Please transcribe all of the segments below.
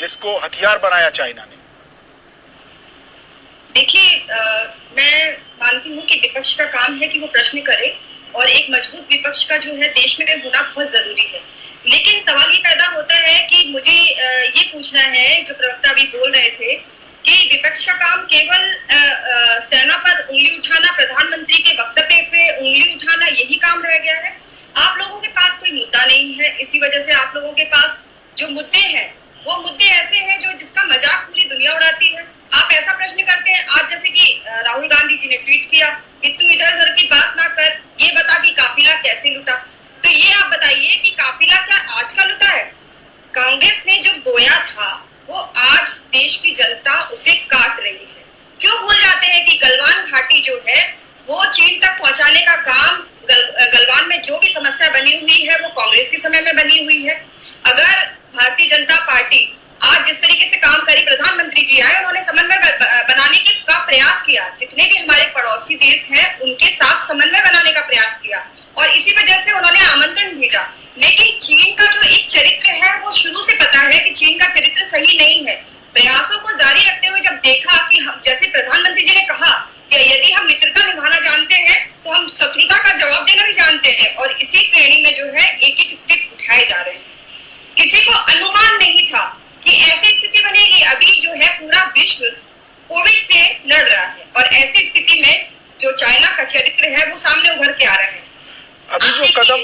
जिसको हथियार बनाया चाइना ने? देखिए, मैं मानती हूँ कि विपक्ष का काम है कि वो प्रश्न करे, और एक मजबूत विपक्ष का जो है देश में होना बहुत जरूरी है। लेकिन सवाल ये पैदा होता है कि मुझे ये पूछना है, जो प्रवक्ता अभी बोल रहे थे कि विपक्ष का काम केवल सेना पर उंगली उठाना, प्रधानमंत्री के वक्तव्य पे उंगली उठाना, यही काम रह गया है। आप लोगों के पास कोई मुद्दा नहीं है, इसी वजह से आप लोगों के पास जो मुद्दे हैं वो मुद्दे ऐसे हैं जो जिसका मजाक पूरी दुनिया उड़ाती है। आप ऐसा प्रश्न करते हैं, आज जैसे कि राहुल गांधी जी ने ट्वीट किया कि तू इधर उधर की बात ना कर, ये बता कि काफिला कैसे लुटा। तो ये आप बताइए कि काफिला क्या आज का लुटा है? कांग्रेस ने जो बोया था वो आज देश की जनता उसे काट रही है। क्यों भूल जाते हैं कि गलवान घाटी जो है वो चीन तक पहुंचाने का काम, गलवान में जो भी समस्या बनी हुई है वो कांग्रेस के समय में बनी हुई है। अगर भारतीय जनता पार्टी आज जिस तरीके से काम करी, प्रधानमंत्री जी आए, उन्होंने समन्वय बनाने का प्रयास किया, जितने भी हमारे पड़ोसी देश हैं उनके साथ समन्वय बनाने का प्रयास किया, और इसी वजह से उन्होंने आमंत्रण भेजा। लेकिन चीन का जो एक चरित्र है वो शुरू से पता है कि चीन का चरित्र सही नहीं है। प्रयासों को जारी रखते हुए जब देखा कि हम, जैसे प्रधानमंत्री जी ने कहा कि यदि हम मित्रता निभाना जानते हैं तो हम शत्रुता का जवाब देना भी जानते हैं, और इसी श्रेणी में जो है एक एक स्टेप उठाए जा रहे हैं। किसी को अनुमान नहीं था कि ऐसी स्थिति बनेगी। अभी जो है पूरा विश्व कोविड से लड़ रहा है, और ऐसी स्थिति में जो चाइना का चरित्र है वो सामने उभर के आ रहा है। अभी जो कदम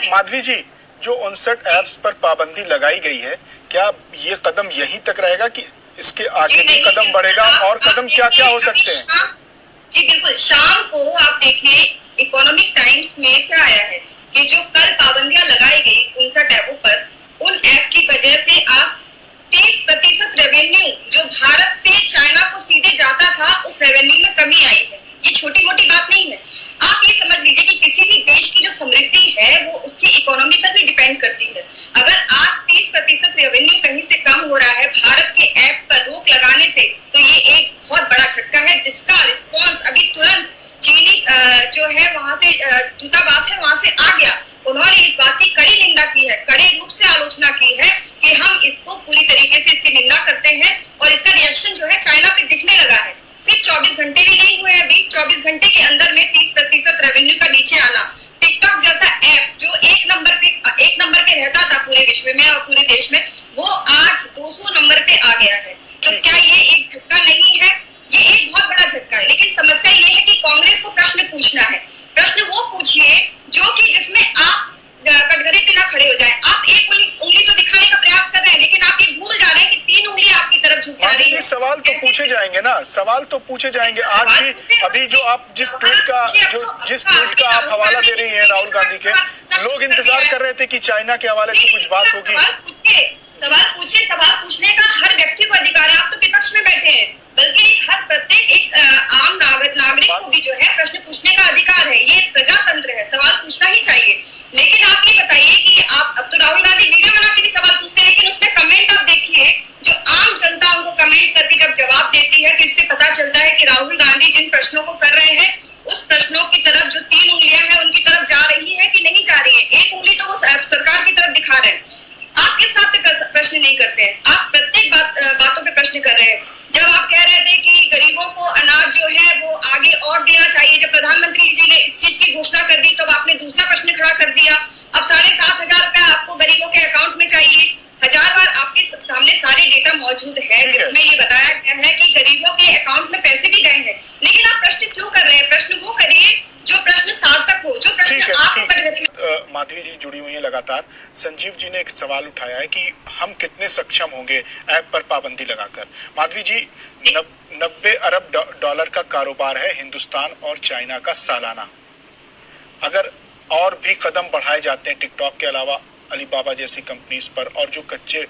माधवी जी जो 59 ऐप्स पर पाबंदी लगाई गई है, क्या ये कदम यहीं तक रहेगा कि इसके आगे भी कदम बढ़ेगा, और कदम क्या क्या हो सकते हैं? जी बिल्कुल, शाम को आप देखिए इकोनॉमिक टाइम्स में क्या आया है कि जो कल पाबंदियां लगाई गई 59 ऐपों पर, उन ऐप की वजह से आज 30% रेवेन्यू जो भारत से चाइना को सीधे जाता था उस रेवेन्यू में कमी आई है। ये छोटी मोटी बात नहीं है। आप ये समझ लीजिए कि किसी भी देश की जो समृद्धि है वो उसकी इकोनॉमी पर भी डिपेंड करती है। अगर आज 30% रेवेन्यू कहीं से कम हो रहा है भारत के ऐप पर रोक लगाने से, तो ये एक बहुत बड़ा झटका है, जिसका रिस्पॉन्स अभी तुरंत चीनी जो है वहां से दूतावास है वहां से आ गया। उन्होंने इस बात की कड़ी निंदा की है, कड़े रूप से आलोचना की है कि हम इसको पूरी तरीके से इसकी निंदा करते हैं, और इसका रिएक्शन जो है चाइना पे दिखने लगा है। सिर्फ 24 घंटे भी नहीं हुए अभी, 24 घंटे के अंदर में 30% रेवेन्यू का नीचे आना। टिकटॉक जैसा ऐप जो एक नंबर पे रहता था पूरे विश्व में और पूरे देश में, वो आज 200 नंबर पे आ गया है। तो क्या ये एक झटका नहीं है? ये एक बहुत बड़ा झटका है। लेकिन समस्या ये है कि कांग्रेस को प्रश्न पूछना है। प्रश्न वो पूछिए जो कि जिसमें आप कटघरे पे ना खड़े हो जाए। आप एक उंगली तो दिखाने का प्रयास कर रहे हैं, लेकिन आप ये भूल जा रहे हैं कि 3 उंगली आपकी तरफ झुक जा रही है। सवाल तो पूछे जाएंगे ना, सवाल तो पूछे जाएंगे। आज भी अभी जो आप जिस ट्वीट का आप हवाला दे रही हैं राहुल गांधी के, लोग इंतजार कर रहे थे कि चाइना के हवाले से कुछ बात होगी। सवाल पूछिए, सवाल पूछने का हर व्यक्ति को अधिकार है। आप तो विपक्ष में बैठे हैं, बल्कि प्रत्येक एक आम नागरिक को भी जो है प्रश्न पूछने का अधिकार है। ये प्रजातंत्र है, सवाल पूछना ही चाहिए। लेकिन आप ये बताइए कि आप, अब तो राहुल गांधी वीडियो बना के भी सवाल पूछते हैं, लेकिन उसमें कमेंट आप देखिए, जो आम जनता उनको कमेंट करके जब जवाब देती है तो इससे पता चलता है कि राहुल गांधी जिन प्रश्नों को कर रहे हैं उस प्रश्नों की तरफ जो 3 उंगलियां हैं उनकी तरफ जा रही है कि नहीं जा रही है। एक उंगली तो वो सरकार की तरफ दिखा रहे हैं। आप किस बात पे प्रश्न नहीं करते हैं? आप प्रत्येक बातों पे प्रश्न कर रहे हैं। जब आप कह रहे थे कि गरीबों को अनाज जो है वो आगे और देना चाहिए, जब प्रधानमंत्री जी ने इस चीज की घोषणा कर दी, तब आपने दूसरा प्रश्न खड़ा कर दिया। अब 7,500 रुपया आपको गरीबों के अकाउंट में चाहिए। 1000 बार आपके सामने सारे डेटा मौजूद है जिसमें ये बताया गया है कि गरीबों के अकाउंट में पैसे भी गए हैं। लेकिन आप प्रश्न क्यों कर रहे हैं? प्रश्न वो करिए जो प्रश्न सार्थक हो, जो प्रश्न आप माधवी जी जुड़ी हुई है लगातार। संजीव जी ने एक सवाल उठाया है कि हम कितने सक्षम होंगे ऐप पर पाबंदी लगाकर। माधवी जी, 90 अरब डॉलर का कारोबार है हिंदुस्तान और चाइना का सालाना। अगर और भी कदम बढ़ाए जाते हैं टिकटॉक के अलावा अलीबाबा जैसी कंपनीज पर, और जो कच्चे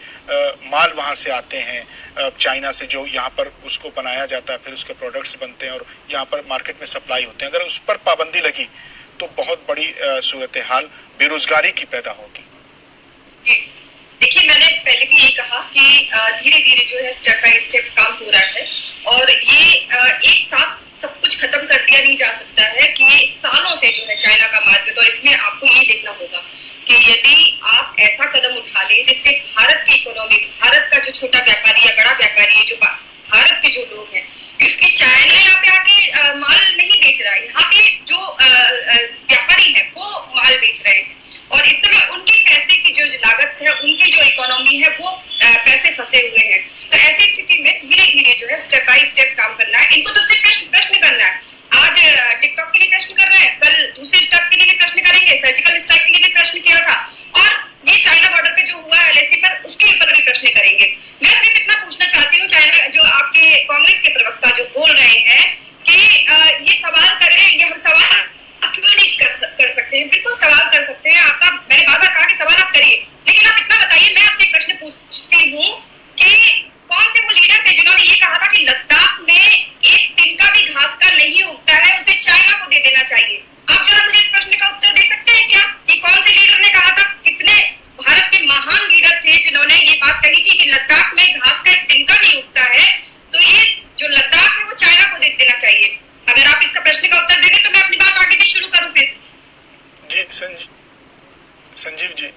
माल वहां से आते हैं चाइना से, जो यहाँ पर उसको बनाया जाता है, फिर उसके प्रोडक्ट्स बनते हैं और यहाँ पर मार्केट में सप्लाई होते हैं, अगर उस पर पाबंदी लगी तो बहुत बड़ी सूरत हाल बेरोजगारी की पैदा होगी। देखिए, मैंने पहले भी ये कहा कि धीरे धीरे जो है स्टेप बाय स्टेप काम हो रहा है, और ये एक साथ सब कुछ खत्म कर दिया नहीं जा सकता है कि ये सालों से जो है चाइना का मार्केट, और इसमें आपको ये देखना होगा कि यदि आप ऐसा कदम उठा लें जिससे भारत की इकोनॉमी, भारत का जो फंसे हुए हैं। तो ऐसी स्थिति में धीरे धीरे जो है स्टेप बाय स्टेप काम करना है। इनको तो सिर्फ प्रश्न करना है। आज टिकटॉक के लिए प्रश्न कर रहे हैं, कल दूसरे स्टेप के लिए भी प्रश्न करेंगे, सर्जिकल स्ट्राइक के लिए भी प्रश्न किया था, और ये चाइना बॉर्डर पे जो हुआ LAC पर, उसके ऊपर भी प्रश्न करेंगे। मैं सिर्फ इतना पूछना चाहती हूँ, चाइना जो आपके कांग्रेस के प्रवक्ता जो बोल रहे हैं कि ये सवाल करें, ये सवाल क्यों नहीं कर सकते हैं? बिल्कुल सवाल कर सकते हैं। आपका, मैंने बार बार कहा कि सवाल आप करिए, लेकिन आप इतना बताइए, मैं आपसे एक प्रश्न पूछती हूँ कि कौन से वो लीडर थे जिन्होंने ये कहा था कि लद्दाख में एक तिनका भी घास का नहीं उगता है, उसे चाइना को दे देना चाहिए? आप जरा मुझे इस प्रश्न का उत्तर दे सकते हैं क्या, कि कौन से लीडर ने कहा था? कितने भारत के महान लीडर थे जिन्होंने ये बात कही थी कि लद्दाख में घास का एक तिनका नहीं उगता है, तो ये जो लद्दाख है वो चाइना को दे देना चाहिए? अगर आप इसका प्रश्न का उत्तर देंगे तो मैं अपनी बात आगे भी शुरू करूं फिर। जी संजीव जी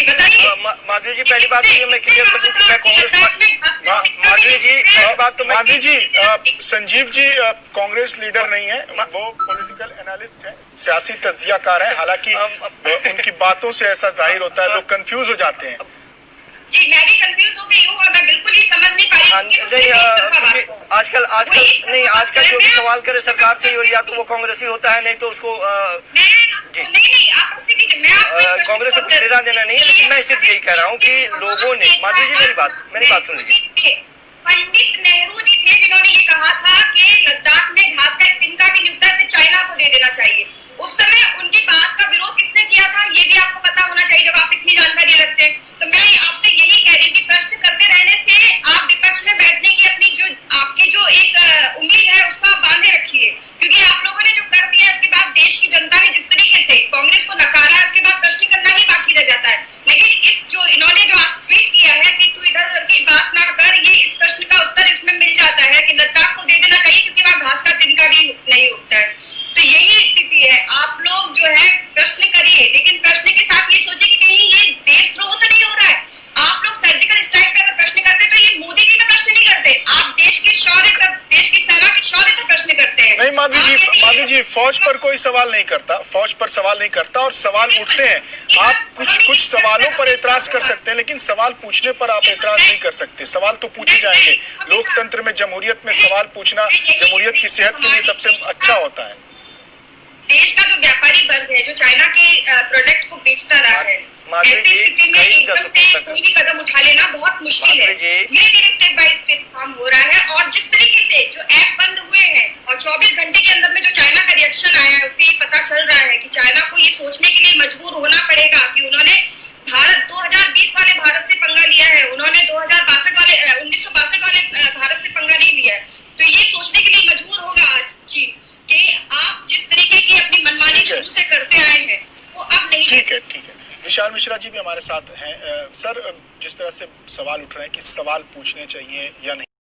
बताइए। माधवी जी, पहली बात तो ये मैं क्लियर कर दूं कि मैं कांग्रेस, माधवी जी पहली बात तो माधवी जी, संजीव जी कांग्रेस लीडर नहीं है, वो पॉलिटिकल एनालिस्ट है, सियासी तज्जियाकार है। हालांकि उनकी बातों से ऐसा जाहिर होता है, लोग कंफ्यूज हो जाते हैं। जी, मैं भी कंफ्यूज हो गई हूँ और मैं बिल्कुल ही समझ नहीं पा रही हूँ। आजकल जो भी सवाल करे सरकार से, या तो वो कांग्रेसी होता है, नहीं तो उसको नहीं, आप उससे कीजिए, मैं आपको कांग्रेस को लेना देना नहीं है। लेकिन मैं सिर्फ यही कह रहा हूँ कि लोगों ने, माधवी जी मेरी बात सुन लीजिए। पंडित नेहरू जी थे जिन्होंने ये कहा था कि लद्दाख में घास का एक तिनका भी नहीं उगता, इसे चाइना को दे देना चाहिए। उस समय उनकी बात का विरोध किसने किया था, ये भी आपको पता होना चाहिए जब आप इतनी जानकारी रखते हैं। तो मैं आपसे यही कह रही हूँ कि प्रश्न करते रहने से आप विपक्ष में बैठने की अपनी जो आपकी जो एक उम्मीद है उसको आप बांधे रखिए, क्योंकि आप लोगों ने जो कर दिया इसके बाद देश की जनता ने जिस तरीके से कांग्रेस को नकारा है, उसके बाद प्रश्न करना ही बाकी रह जाता है। लेकिन इस जो इन्होंने जो आज ट्वीट किया है कि तू इधर उधर की बात ना कर, ये इस प्रश्न का उत्तर इसमें मिल जाता है कि लद्दाख को दे देना चाहिए क्योंकि वहाँ घास का तिनका भी नहीं उगता है। तो यही स्थिति है। आप लोग जो है प्रश्न करिए, लेकिन प्रश्न के साथ ये सोचिए कि कहीं ये देशद्रोह तो नहीं हो रहा है। आप लोग सर्जिकल स्ट्राइक पे अगर प्रश्न करते तो ये मोदी जी पे प्रश्न नहीं करते, आप देश के शौर्य पर, देश की सेना के शौर्य पर प्रश्न करते हैं। नहीं माधवी जी, फौज पर कोई सवाल नहीं करता, फौज पर सवाल नहीं करता, और सवाल उठते हैं। आप कुछ सवालों पर एतराज कर सकते हैं, लेकिन सवाल पूछने पर आप एतराज नहीं कर सकते। सवाल तो पूछे जाएंगे। लोकतंत्र में, जमहूरियत में सवाल पूछना जमहूरियत की सेहत के लिए सबसे अच्छा होता है। देश का जो व्यापारी वर्ग है, जो चाइना के प्रोडक्ट को बेचता रहा है, ऐसी स्थिति में एकदम से कोई भी कदम उठा लेना बहुत मुश्किल है। धीरे धीरे स्टेप बाय स्टेप काम हो रहा है, और जिस तरीके से जो ऐप बंद हुए हैं और 24 घंटे के अंदर में जो चाइना का रिएक्शन आया है, उससे ये पता चल रहा है कि चाइना को ये सोचने के लिए मजबूर होना पड़ेगा कि उन्होंने 2020 वाले भारत से पंगा लिया है, उन्होंने 1962 वाले भारत से पंगा नहीं लिया है। तो ये सोचने के लिए मजबूर होगा आज जी कि आप जिस तरीके की अपनी मनमानी शुरू से करते आए हैं वो अब नहीं। ठीक है। विशाल मिश्रा जी भी हमारे साथ हैं। सर, जिस तरह से सवाल उठ रहे हैं कि सवाल पूछने चाहिए या नहीं।